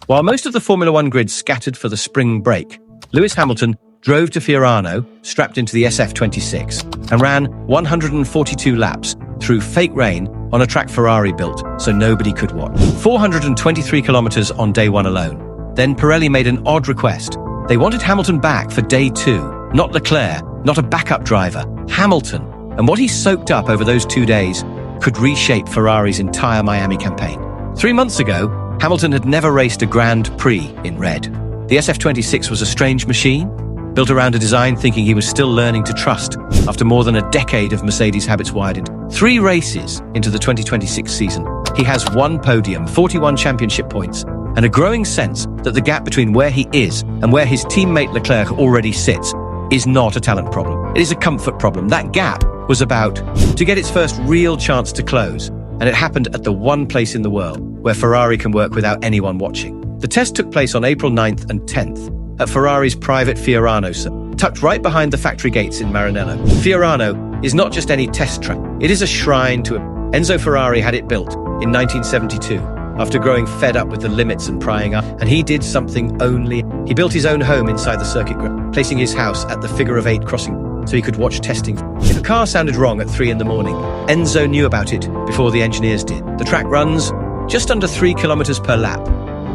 While most of the Formula One grid scattered for the spring break, Lewis Hamilton drove to Fiorano, strapped into the SF26, and ran 142 laps through fake rain on a track Ferrari built so nobody could watch. 423 kilometers on day one alone. Then Pirelli made an odd request. They wanted Hamilton back for day two, not Leclerc, not a backup driver, Hamilton. And what he soaked up over those 2 days could reshape Ferrari's entire Miami campaign. 3 months ago, Hamilton had never raced a Grand Prix in red. The SF26 was a strange machine, built around a design thinking he was still learning to trust after more than a decade of Mercedes habits widened. 3 races into the 2026 season, he has 1 podium, 41 championship points, and a growing sense that the gap between where he is and where his teammate Leclerc already sits is not a talent problem. It is a comfort problem. That gap was about to get its first real chance to close, and it happened at the one place in the world where Ferrari can work without anyone watching. The test took place on April 9th and 10th at Ferrari's private Fiorano, tucked right behind the factory gates in Maranello. Fiorano is not just any test track, it is a shrine to Enzo Ferrari had it built in 1972 after growing fed up with the limits and prying up, and he did something only. He built his own home inside the circuit ground, placing his house at the figure of 8 crossing so he could watch testing. If a car sounded wrong at 3 in the morning, Enzo knew about it before the engineers did. The track runs just under 3 kilometers per lap,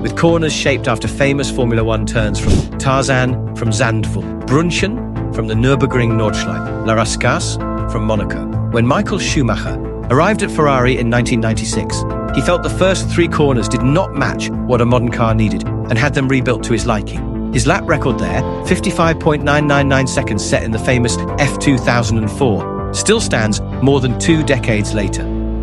with corners shaped after famous Formula One turns from Tarzan from Zandvoort, Brunchen from the Nürburgring Nordschleife, La Rascasse from Monaco. When Michael Schumacher arrived at Ferrari in 1996, he felt the first 3 corners did not match what a modern car needed and had them rebuilt to his liking. His lap record there, 55.999 seconds set in the famous F2004, still stands more than 2 decades later.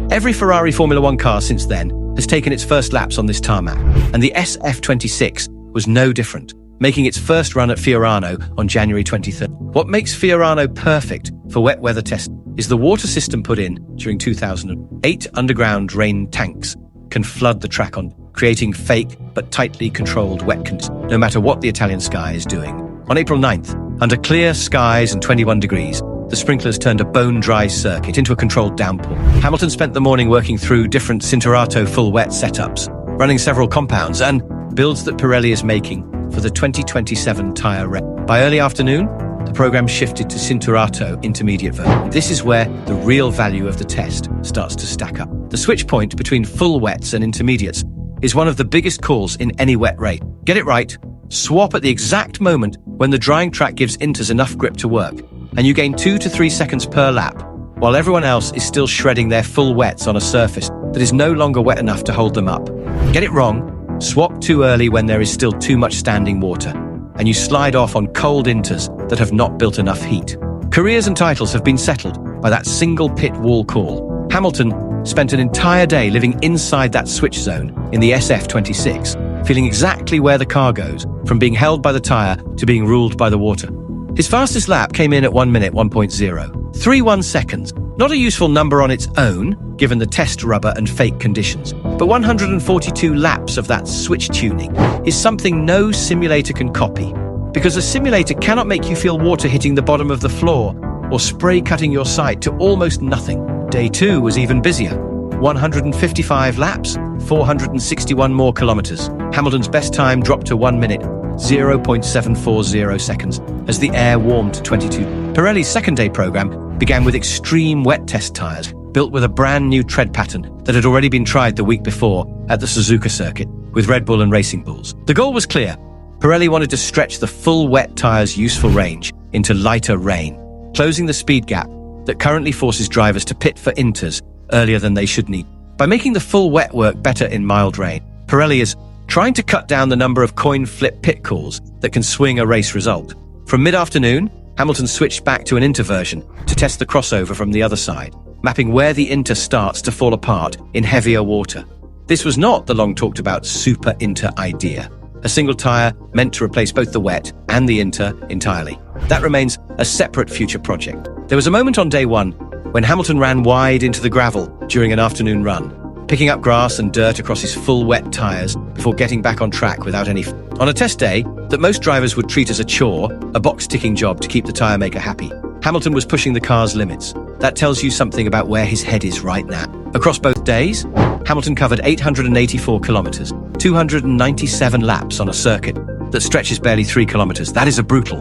Every Ferrari Formula One car since then has taken its first laps on this tarmac, and the SF26 was no different, making its first run at Fiorano on January 23rd. What makes Fiorano perfect for wet weather testing is the water system put in during 2008. Underground rain tanks can flood the track creating fake but tightly controlled wet conditions, no matter what the Italian sky is doing. On April 9th, under clear skies and 21 degrees, the sprinklers turned a bone-dry circuit into a controlled downpour. Hamilton spent the morning working through different Cinturato full wet setups, running several compounds and builds that Pirelli is making for the 2027 tyre race. By early afternoon, the program shifted to Cinturato intermediate version. This is where the real value of the test starts to stack up. The switch point between full wets and intermediates is one of the biggest calls in any wet race. Get it right, swap at the exact moment when the drying track gives inters enough grip to work, and you gain 2 to 3 seconds per lap, while everyone else is still shredding their full wets on a surface that is no longer wet enough to hold them up. Get it wrong, swap too early when there is still too much standing water, and you slide off on cold inters that have not built enough heat. Careers and titles have been settled by that single pit wall call. Hamilton spent an entire day living inside that switch zone in the SF26, feeling exactly where the car goes, from being held by the tyre to being ruled by the water. His fastest lap came in at 1 minute 1.0, 31 seconds. Not a useful number on its own, given the test rubber and fake conditions, but 142 laps of that switch tuning is something no simulator can copy, because a simulator cannot make you feel water hitting the bottom of the floor or spray cutting your sight to almost nothing. Day 2 was even busier. 155 laps, 461 more kilometers. Hamilton's best time dropped to 1 minute 0.740 seconds as the air warmed to 22. Pirelli's second day program began with extreme wet test tyres, built with a brand new tread pattern that had already been tried the week before at the Suzuka circuit with Red Bull and Racing Bulls. The goal was clear. Pirelli wanted to stretch the full wet tyres' useful range into lighter rain, closing the speed gap that currently forces drivers to pit for inters earlier than they should need. By making the full wet work better in mild rain, Pirelli is trying to cut down the number of coin flip pit calls that can swing a race result. From mid-afternoon, Hamilton switched back to an inter version to test the crossover from the other side, mapping where the inter starts to fall apart in heavier water. This was not the long-talked-about super inter idea, a single tyre meant to replace both the wet and the inter entirely. That remains a separate future project. There was a moment on day 1 when Hamilton ran wide into the gravel during an afternoon run, picking up grass and dirt across his full wet tyres before getting back on track without any. On a test day that most drivers would treat as a chore, a box-ticking job to keep the tyre maker happy, Hamilton was pushing the car's limits. That tells you something about where his head is right now. Across both days, Hamilton covered 884 kilometers, 297 laps on a circuit that stretches barely 3 kilometers. That is a brutal,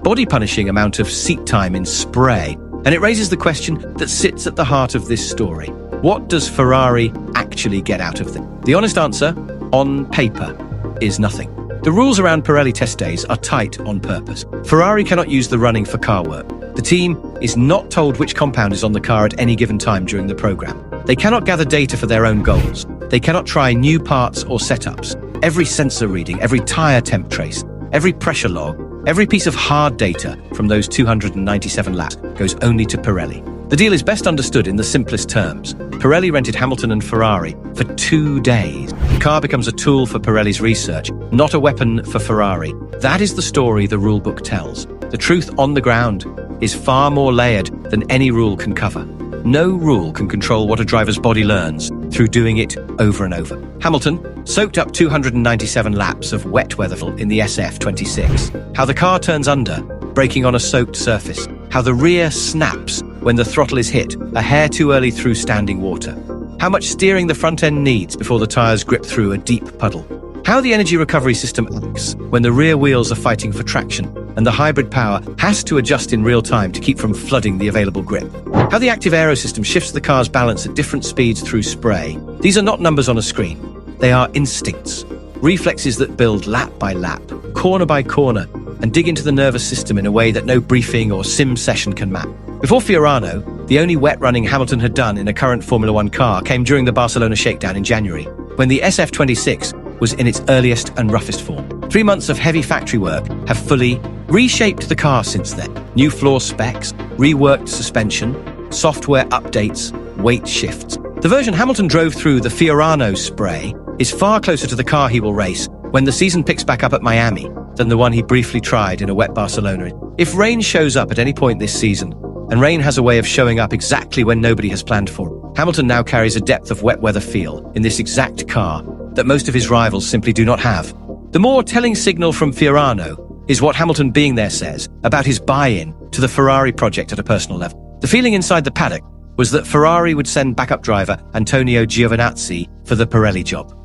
body-punishing amount of seat time in spray. And it raises the question that sits at the heart of this story. What does Ferrari actually get out of this? The honest answer, on paper, is nothing. The rules around Pirelli test days are tight on purpose. Ferrari cannot use the running for car work. The team is not told which compound is on the car at any given time during the program. They cannot gather data for their own goals. They cannot try new parts or setups. Every sensor reading, every tyre temp trace, every pressure log, every piece of hard data from those 297 laps goes only to Pirelli. The deal is best understood in the simplest terms. Pirelli rented Hamilton and Ferrari for 2 days. The car becomes a tool for Pirelli's research, not a weapon for Ferrari. That is the story the rulebook tells. The truth on the ground is far more layered than any rule can cover. No rule can control what a driver's body learns through doing it over and over. Hamilton soaked up 297 laps of wet weather in the SF26. How the car turns under, braking on a soaked surface. How the rear snaps when the throttle is hit a hair too early through standing water. How much steering the front end needs before the tyres grip through a deep puddle. How the energy recovery system acts when the rear wheels are fighting for traction and the hybrid power has to adjust in real time to keep from flooding the available grip. How the active aero system shifts the car's balance at different speeds through spray. These are not numbers on a screen. They are instincts, reflexes that build lap by lap, corner by corner, and dig into the nervous system in a way that no briefing or sim session can map. Before Fiorano, the only wet running Hamilton had done in a current Formula One car came during the Barcelona shakedown in January, when the SF26 was in its earliest and roughest form. 3 months of heavy factory work have fully reshaped the car since then. New floor specs, reworked suspension, software updates, weight shifts. The version Hamilton drove through the Fiorano spray is far closer to the car he will race when the season picks back up at Miami than the one he briefly tried in a wet Barcelona. If rain shows up at any point this season, and rain has a way of showing up exactly when nobody has planned for it, Hamilton now carries a depth of wet weather feel in this exact car that most of his rivals simply do not have. The more telling signal from Fiorano is what Hamilton being there says about his buy-in to the Ferrari project at a personal level. The feeling inside the paddock was that Ferrari would send backup driver Antonio Giovinazzi for the Pirelli job.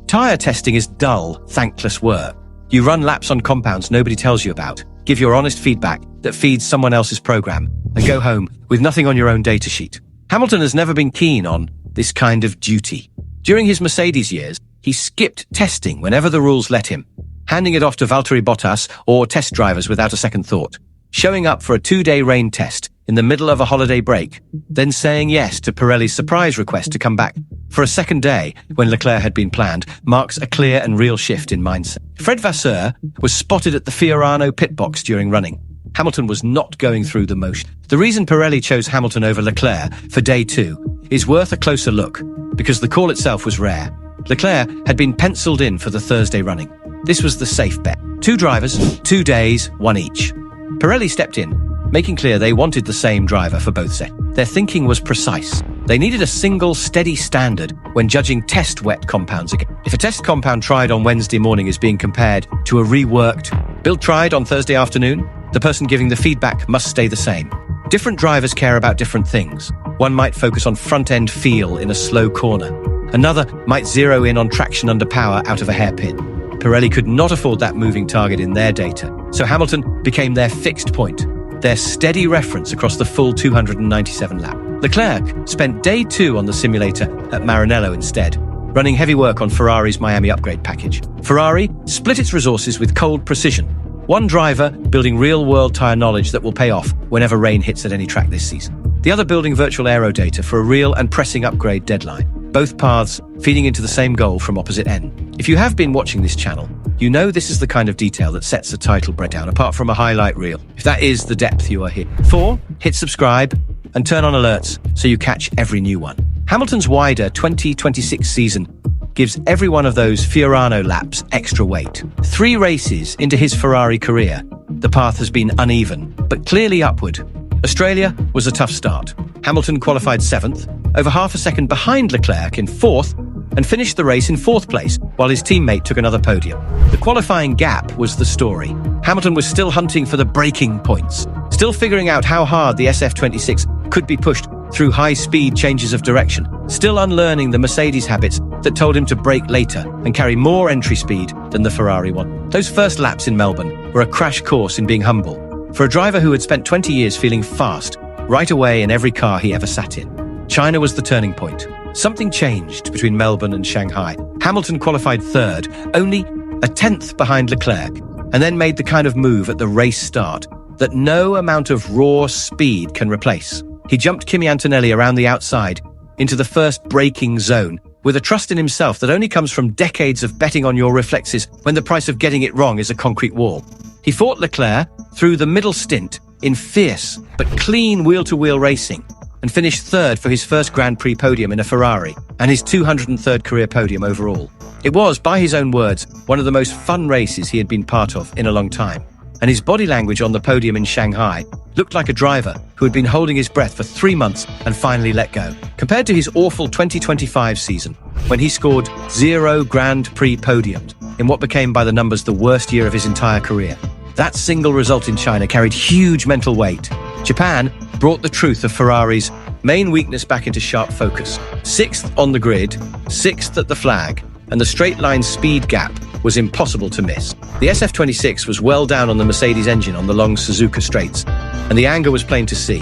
Tyre testing is dull, thankless work. You run laps on compounds nobody tells you about, give your honest feedback that feeds someone else's program, and go home with nothing on your own data sheet. Hamilton has never been keen on this kind of duty. During his Mercedes years, he skipped testing whenever the rules let him, handing it off to Valtteri Bottas or test drivers without a second thought. Showing up for a 2-day rain test in the middle of a holiday break, then saying yes to Pirelli's surprise request to come back for a second day when Leclerc had been planned, marks a clear and real shift in mindset. Fred Vasseur was spotted at the Fiorano pit box during running. Hamilton was not going through the motion. The reason Pirelli chose Hamilton over Leclerc for day 2 is worth a closer look, because the call itself was rare. Leclerc had been penciled in for the Thursday running. This was the safe bet. 2 drivers, 2 days, 1 each. Pirelli stepped in, making clear they wanted the same driver for both sets. Their thinking was precise. They needed a single, steady standard when judging test wet compounds again. If a test compound tried on Wednesday morning is being compared to a reworked build tried on Thursday afternoon, the person giving the feedback must stay the same. Different drivers care about different things. One might focus on front-end feel in a slow corner. Another might zero in on traction under power out of a hairpin. Pirelli could not afford that moving target in their data, so Hamilton became their fixed point, their steady reference across the full 297 lap. Leclerc spent day 2 on the simulator at Maranello instead, running heavy work on Ferrari's Miami upgrade package. Ferrari split its resources with cold precision. One driver building real-world tyre knowledge that will pay off whenever rain hits at any track this season. The other building virtual aero data for a real and pressing upgrade deadline. Both paths feeding into the same goal from opposite ends. If you have been watching this channel, you know this is the kind of detail that sets a title breakdown apart from a highlight reel. If that is the depth you are here. 4. Hit subscribe and turn on alerts so you catch every new one. Hamilton's wider 2026 season gives every one of those Fiorano laps extra weight. 3 races into his Ferrari career, the path has been uneven, but clearly upward. Australia was a tough start. Hamilton qualified 7th, over half a second behind Leclerc in 4th, and finished the race in 4th place, while his teammate took another podium. The qualifying gap was the story. Hamilton was still hunting for the breaking points, still figuring out how hard the SF26 could be pushed through high-speed changes of direction, still unlearning the Mercedes habits that told him to brake later and carry more entry speed than the Ferrari one. Those first laps in Melbourne were a crash course in being humble. For a driver who had spent 20 years feeling fast right away in every car he ever sat in, China was the turning point. Something changed between Melbourne and Shanghai. Hamilton qualified third, only a tenth behind Leclerc, and then made the kind of move at the race start that no amount of raw speed can replace. He jumped Kimi Antonelli around the outside into the first braking zone with a trust in himself that only comes from decades of betting on your reflexes when the price of getting it wrong is a concrete wall. He fought Leclerc through the middle stint in fierce but clean wheel-to-wheel racing and finished third for his first Grand Prix podium in a Ferrari and his 203rd career podium overall. It was, by his own words, one of the most fun races he had been part of in a long time. And his body language on the podium in Shanghai looked like a driver who had been holding his breath for 3 months and finally let go. Compared to his awful 2025 season, when he scored 0 Grand Prix podiums in what became by the numbers the worst year of his entire career, that single result in China carried huge mental weight. Japan brought the truth of Ferrari's main weakness back into sharp focus. 6th on the grid, 6th at the flag, and the straight-line speed gap was impossible to miss. The SF26 was well down on the Mercedes engine on the long Suzuka straights, and the anger was plain to see.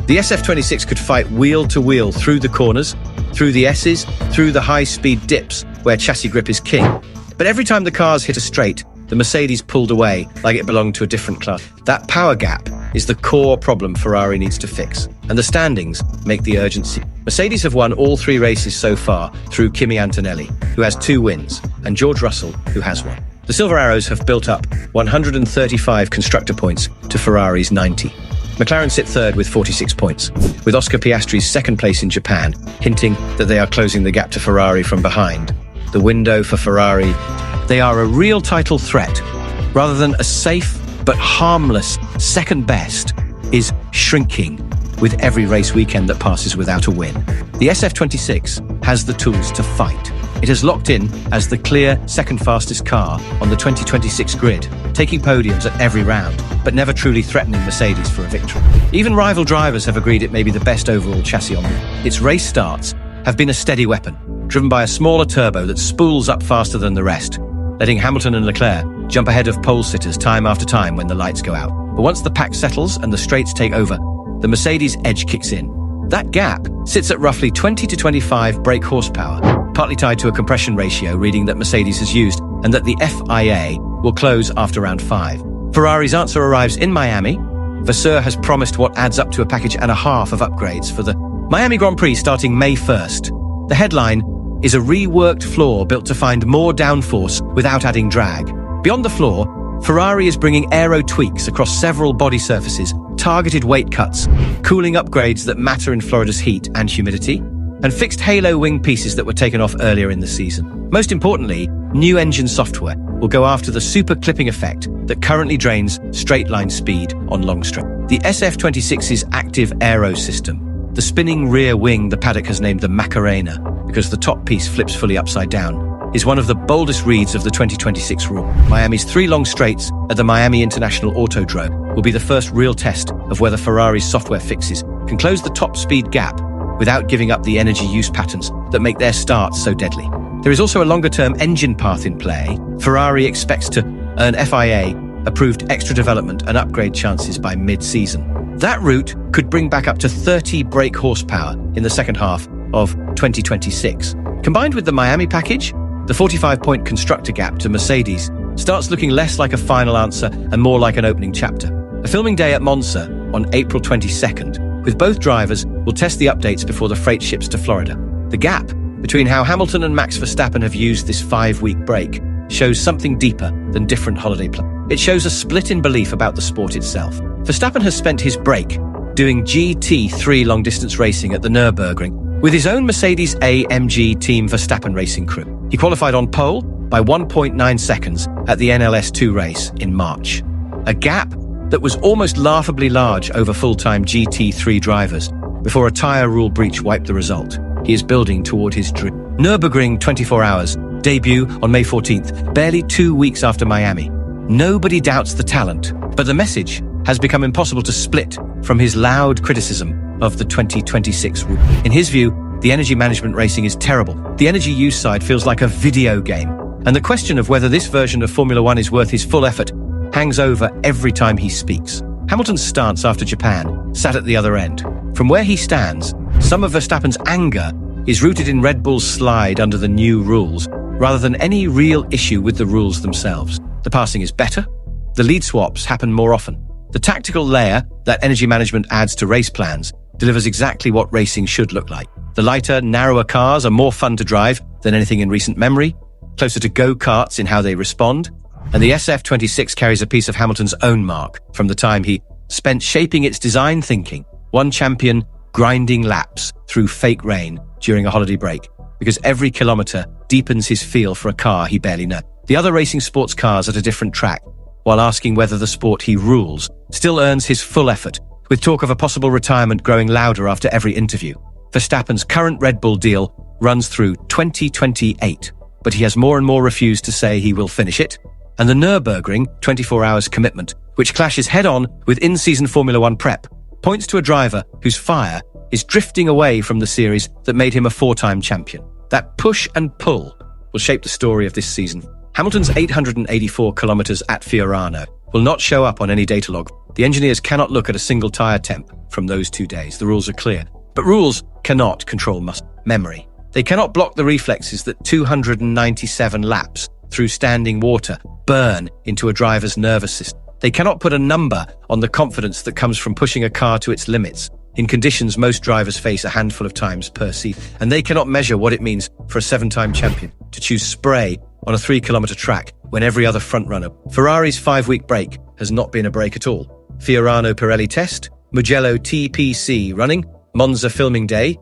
The SF26 could fight wheel-to-wheel through the corners, through the S's, through the high-speed dips, where chassis grip is king. But every time the cars hit a straight, the Mercedes pulled away like it belonged to a different class. That power gap is the core problem Ferrari needs to fix, and the standings make the urgency. Mercedes have won all 3 races so far through Kimi Antonelli, who has 2 wins, and George Russell, who has 1. The Silver Arrows have built up 135 constructor points to Ferrari's 90. McLaren sit third with 46 points, with Oscar Piastri's second place in Japan hinting that they are closing the gap to Ferrari from behind. The window for Ferrari, they are a real title threat, rather than a safe but harmless second best, is shrinking with every race weekend that passes without a win. The SF26 has the tools to fight. It has locked in as the clear second fastest car on the 2026 grid, taking podiums at every round, but never truly threatening Mercedes for a victory. Even rival drivers have agreed it may be the best overall chassis on it. Its race starts have been a steady weapon, driven by a smaller turbo that spools up faster than the rest, letting Hamilton and Leclerc jump ahead of pole sitters time after time when the lights go out. But once the pack settles and the straights take over, the Mercedes edge kicks in. That gap sits at roughly 20 to 25 brake horsepower, partly tied to a compression ratio reading that Mercedes has used and that the FIA will close after round 5. Ferrari's answer arrives in Miami. Vasseur has promised what adds up to a package and a half of upgrades for the Miami Grand Prix starting May 1st. The headline is a reworked floor built to find more downforce without adding drag. Beyond the floor, Ferrari is bringing aero tweaks across several body surfaces, targeted weight cuts, cooling upgrades that matter in Florida's heat and humidity, and fixed halo wing pieces that were taken off earlier in the season. Most importantly, new engine software will go after the super clipping effect that currently drains straight-line speed on long straight. The SF26's active aero system, the spinning rear wing the paddock has named the Macarena because the top piece flips fully upside down, is one of the boldest reads of the 2026 rule. Miami's 3 long straights at the Miami International Autodrome will be the first real test of whether Ferrari's software fixes can close the top speed gap without giving up the energy use patterns that make their starts so deadly. There is also a longer-term engine path in play. Ferrari expects to earn FIA-approved extra development and upgrade chances by mid-season. That route could bring back up to 30 brake horsepower in the second half of 2026. Combined with the Miami package, the 45-point constructor gap to Mercedes starts looking less like a final answer and more like an opening chapter. A filming day at Monza on April 22nd, with both drivers, will test the updates before the freight ships to Florida. The gap between how Hamilton and Max Verstappen have used this 5-week break shows something deeper than different holiday plans. It shows a split in belief about the sport itself. Verstappen has spent his break doing GT3 long-distance racing at the Nürburgring with his own Mercedes AMG Team Verstappen racing crew. He qualified on pole by 1.9 seconds at the NLS2 race in March. A gap that was almost laughably large over full-time GT3 drivers before a tyre rule breach wiped the result. He is building toward his dream. Nürburgring 24 Hours, debut on May 14th, barely 2 weeks after Miami. Nobody doubts the talent, but the message has become impossible to split from his loud criticism of the 2026 rule. In his view, the energy management racing is terrible. The energy use side feels like a video game, and the question of whether this version of Formula One is worth his full effort hangs over every time he speaks. Hamilton's stance after Japan sat at the other end. From where he stands, some of Verstappen's anger is rooted in Red Bull's slide under the new rules, rather than any real issue with the rules themselves. The passing is better. The lead swaps happen more often. The tactical layer that energy management adds to race plans delivers exactly what racing should look like. The lighter, narrower cars are more fun to drive than anything in recent memory, closer to go-karts in how they respond, and the SF26 carries a piece of Hamilton's own mark from the time he spent shaping its design thinking, one champion grinding laps through fake rain during a holiday break, because every kilometre deepens his feel for a car he barely knows. The other racing sports cars at a different track, while asking whether the sport he rules still earns his full effort, with talk of a possible retirement growing louder after every interview. Verstappen's current Red Bull deal runs through 2028, but he has more and more refused to say he will finish it, and the Nürburgring 24 hours commitment, which clashes head-on with in-season Formula One prep, points to a driver whose fire is drifting away from the series that made him a four-time champion. That push and pull will shape the story of this season. Hamilton's 884 kilometers at Fiorano will not show up on any data log. The engineers cannot look at a single tyre temp from those 2 days. The rules are clear. But rules cannot control muscle memory. They cannot block the reflexes that 297 laps through standing water burn into a driver's nervous system. They cannot put a number on the confidence that comes from pushing a car to its limits in conditions most drivers face a handful of times per season. And they cannot measure what it means for a 7-time champion to choose spray on a 3-kilometer track when every other frontrunner. Ferrari's 5-week break has not been a break at all. Fiorano Pirelli test, Mugello TPC running, Monza filming day,